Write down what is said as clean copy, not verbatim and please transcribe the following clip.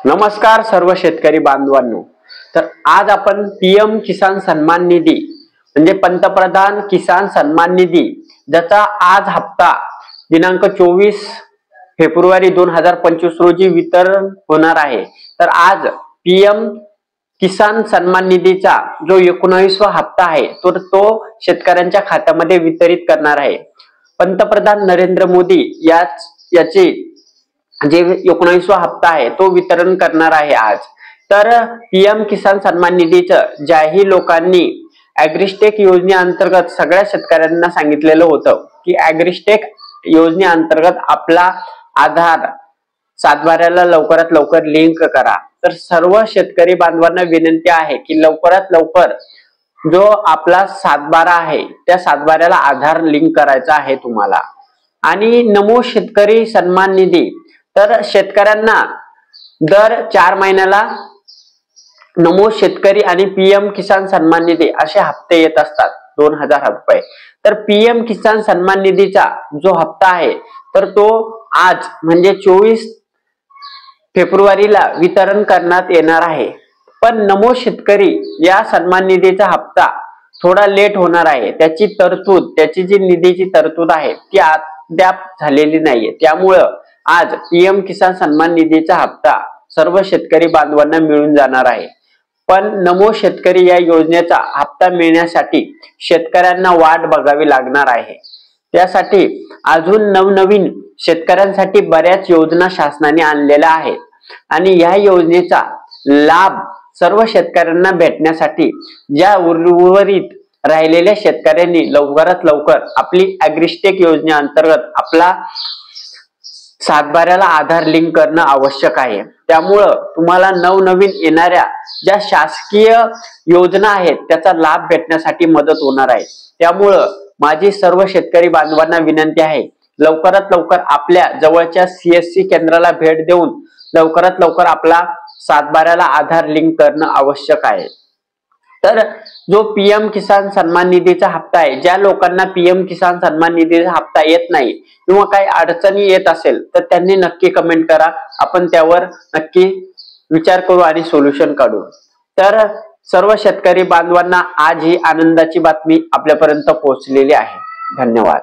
नमस्कार सर्व शेतकरी बांधवांनो। तर आज आपण पीएम किसान सन्मान निधी म्हणजे पंतप्रधान किसान सन्मान निधी ज्याचा आज हप्ता दिनांक 24 फेब्रुवारी 2025 रोजी वितरण होणार आहे। तर आज पीएम किसान सन्मान निधीचा जो 19वा हप्ता आहे तो शेतकऱ्यांच्या खात्यामध्ये वितरित करणार आहे। पंतप्रधान नरेंद्र मोदी याचे जे 19वा हप्ता आहे तो वितरण करणार आहे आज। तर पीएम किसान सन्मान निधीचं ज्याही लोकांनी ॲग्रिस्टेक योजनेअंतर्गत सगळ्या शेतकऱ्यांना सांगितलेलं होतं की ॲग्रिस्टेक योजनेअंतर्गत आपला आधार सातबाऱ्याला लवकरात लवकर लिंक करा। तर सर्व शेतकरी बांधवांना विनंती आहे की लवकरात लवकर जो आपला सातबारा आहे त्या सातबाऱ्याला आधार लिंक करायचा आहे तुम्हाला। आणि नमो शेतकरी सन्मान निधी, तर शेतकऱ्यांना दर 4 महिन्याला नमो शेतकरी आणि पीएम किसान सन्मान निधी असे हप्ते येत असतात 2000 रुपये। तर पीएम किसान सन्मान निधीचा जो हप्ता आहे तर तो आज म्हणजे 24 फेब्रुवारीला वितरण करण्यात येणार आहे। पण नमो शेतकरी या सन्मान निधीचा हप्ता थोडा लेट होणार आहे। त्याची जी निधीची तरतूद आहे ती अद्याप झालेली नाहीये। त्यामुळे आज पीएम किसान सन्मान निधीचा हप्ता सर्व शेतकरी बांधवांना मिळून जाणार आहे। पण नमो शेतकरी या योजनेचा हप्ता मिळण्यासाठी शेतकऱ्यांना वाट बघावी लागणार आहे। त्यासाठी अजून नवनवीन शेतकऱ्यांसाठी बऱ्याच योजना शासनाने आणलेल्या आहेत आणि या योजनेचा लाभ सर्व शेतकऱ्यांना भेटण्यासाठी ज्या उर्वरित राहिलेल्या शेतकऱ्यांनी लवकरात लवकर आपली ॲग्रिस्टेक योजनेअंतर्गत आपला सातबाऱ्याला आधार लिंक करणं आवश्यक आहे। त्यामुळे तुम्हाला नवनवीन येणाऱ्या ज्या शासकीय योजना आहेत त्याचा लाभ भेटण्यासाठी मदत होणार आहे। त्यामुळे माझी सर्व शेतकरी बांधवांना विनंती आहे लवकरात लवकर आपल्या जवळच्या सीएससी केंद्राला भेट देऊन लवकरात लवकर आपला सातबाऱ्याला आधार लिंक करणं आवश्यक आहे। तर जो पीएम किसान सन्मान निधीचा हप्ता आहे, ज्या लोकांना पीएम किसान सन्मान निधीचा हप्ता येत नाही किंवा काही अडचणी येत असेल तर त्यांनी नक्की कमेंट करा, आपण त्यावर नक्की विचार करू आणि सोल्युशन काढू। तर सर्व शेतकरी बांधवांना आज ही आनंदाची बातमी आपल्यापर्यंत पोहोचलेली आहे। धन्यवाद।